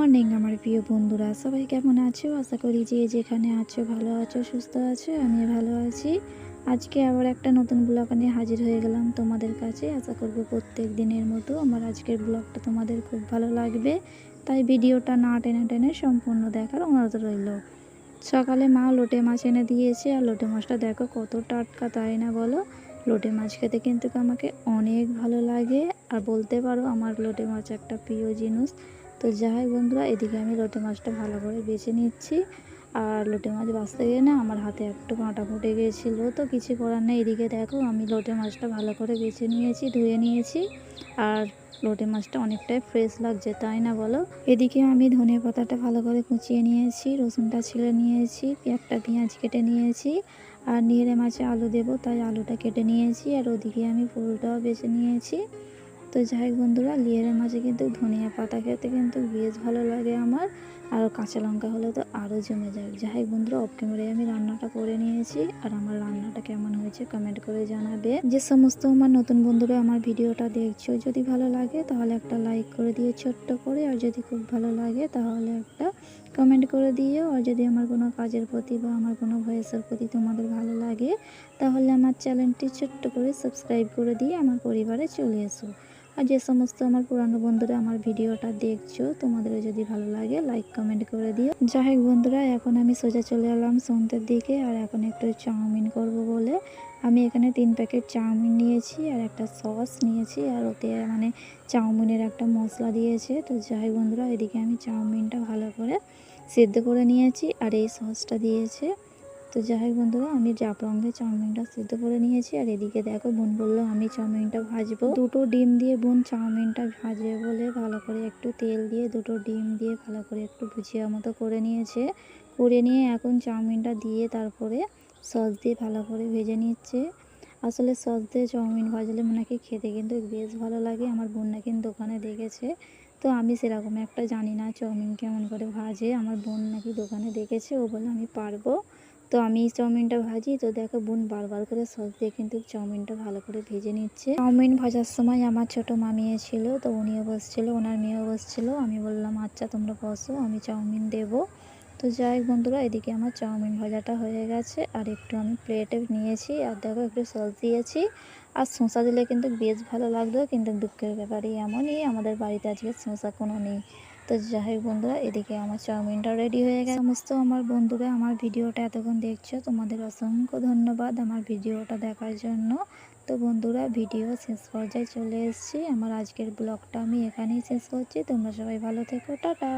Morning আমার প্রিয় বন্ধুরা, সবাই কেমন আছো? আশা করি যে যেখানে আছো ভালো আছো, সুস্থ আছো। আমি ভালো আছি। আজকে আবার একটা নতুন ব্লগ নিয়ে হাজির হয়ে গেলাম তোমাদের কাছে। আশা করব প্রত্যেক দিনের মতো আমার আজকের ব্লগটা তোমাদের খুব ভালো লাগবে, তাই ভিডিওটা না টেনে টেনে সম্পূর্ণ দেখার অনুরোধ রইল। সকালে মা লোটে মাছ এনে দিয়েছে, আর লোটে মাছটা দেখো কত টাটকা, তাই না বলো? লোটে মাছ খেতে কিন্তু আমাকে অনেক ভালো লাগে, আর বলতে পারো আমার লোটে মাছ একটা প্রিয় জিনিস। তো যাই হোক বন্ধুরা, এদিকে আমি লোটে মাছটা ভালো করে বেছে নিচ্ছি। আর লোটে মাছ বাছতে গিয়ে না আমার হাতে একটু কাঁটা ফুটে গিয়েছিলো, তো কিছু করার নেই। এদিকে দেখো আমি লোটে মাছটা ভালো করে বেছে নিয়েছি, ধুয়ে নিয়েছি। আর লোটে মাছটা অনেকটাই ফ্রেশ লাগছে, তাই না বলো? এদিকে আমি ধনে পাতাটা ভালো করে কুচিয়ে নিয়েছি, রসুনটা ছিলে নিয়েছি, একটা পেঁয়াজ কেটে নিয়েছি। আর নিয়েরে মাছে আলু দেবো, তাই আলুটা কেটে নিয়েছি। আর ওদিকে আমি ফুলটাও বেছে নিয়েছি। তো যাই হোক বন্ধুরা, লিয়ারের মাঝে কিন্তু ধনিয়া পাতা খেতে কিন্তু বেশ ভালো লাগে আমার। আর কাঁচা লঙ্কা হলে তো আরও জমে যায়। যাই হোক বন্ধুরা, অফ ক্যামেরায় আমি রান্নাটা করে নিয়েছি। আর আমার রান্নাটা কেমন হয়েছে কমেন্ট করে জানাবে। যে সমস্ত আমার নতুন বন্ধুরা আমার ভিডিওটা দেখছো, যদি ভালো লাগে তাহলে একটা লাইক করে দিও ছোট্ট করে। আর যদি খুব ভালো লাগে তাহলে একটা কমেন্ট করে দিও। আর যদি আমার কোনো কাজের প্রতি বা আমার কোনো ভয়েসের প্রতি তোমাদের ভালো লাগে, তাহলে আমার চ্যানেলটি ছোট্ট করে সাবস্ক্রাইব করে দিয়ে আমার পরিবারে চলে এসো। আর যে সমস্ত আমার পুরানো বন্ধুরা আমার ভিডিওটা দেখছো, তোমাদেরও যদি ভালো লাগে লাইক কমেন্ট করে দিও। যাই হোক বন্ধুরা, এখন আমি সোজা চলে এলাম সন্ধ্যের দিকে। আর এখন একটু চাউমিন করব বলে আমি এখানে 3 প্যাকেট চাউমিন নিয়েছি, আর একটা সস নিয়েছি, আর ওতে মানে চাউমিনের একটা মশলা দিয়েছে। তো যাই হোক বন্ধুরা, এদিকে আমি চাউমিনটা ভালো করে সিদ্ধ করে নিয়েছি, আর এই সসটা দিয়েছে। তো যাই হোক বন্ধুরা, আমি জাফরান দিয়ে চাউমিনটা সিদ্ধ করে নিয়েছি। আর এদিকে দেখো বোন বললো আমি চাউমিনটা ভাজবো। দুটো ডিম দিয়ে বোন চাউমিনটা ভাজবে বলে ভালো করে একটু তেল দিয়ে দুটো ডিম দিয়ে ভালো করে একটু ভুজিয়া মতো করে নিয়েছে। করে নিয়ে এখন চাউমিনটা দিয়ে তারপরে সস দিয়ে ভালো করে ভেজে নিচ্ছে। আসলে সস দিয়ে চাউমিন ভাজলে নাকি খেতে কিন্তু বেশ ভালো লাগে। আমার বোন নাকি দোকানে দেখেছে, তো আমি সেরকম একটা জানি না চাউমিন কেমন করে ভাজে। আমার বোন নাকি দোকানে দেখেছে, ও বলে আমি পারবো। তো আমি চাউমিনটা ভাজি, তো দেখো বোন বারবার করে সস দিয়ে কিন্তু চাউমিনটা ভালো করে ভেজে নিচ্ছে। চাউমিন ভাজার সময় আমার ছোট মামি ছিল, তো উনিও বসছিল, ওনার মেয়েও বসছিল। আমি বললাম আচ্ছা তোমরা বসো, আমি চাউমিন দেবো। তো যাই হোক বন্ধুরা, এদিকে আমার চাউমিন ভাজাটা হয়ে গেছে। আর একটু আমি প্লেটে নিয়েছি, আর দেখো একটু সস দিয়েছি। আর শসা দিলে কিন্তু বেশ ভালো লাগতো, কিন্তু দুঃখের ব্যাপারই এমনই আমাদের বাড়িতে আজকে শসা কোনো নেই। তো যাই হোক বন্ধুরা, এদিকে আমার চাউমিনটা রেডি হয়ে গেছে। সমস্ত আমার বন্ধুরা আমার ভিডিওটা এতক্ষণ দেখছো, তোমাদের অসংখ্য ধন্যবাদ আমার ভিডিওটা দেখার জন্য। তো বন্ধুরা, ভিডিও শেষ পর্যায়ে চলে এসেছি। আমার আজকের ব্লগটা আমি এখানেই শেষ করছি। তোমরা সবাই ভালো থেকো, টাটা।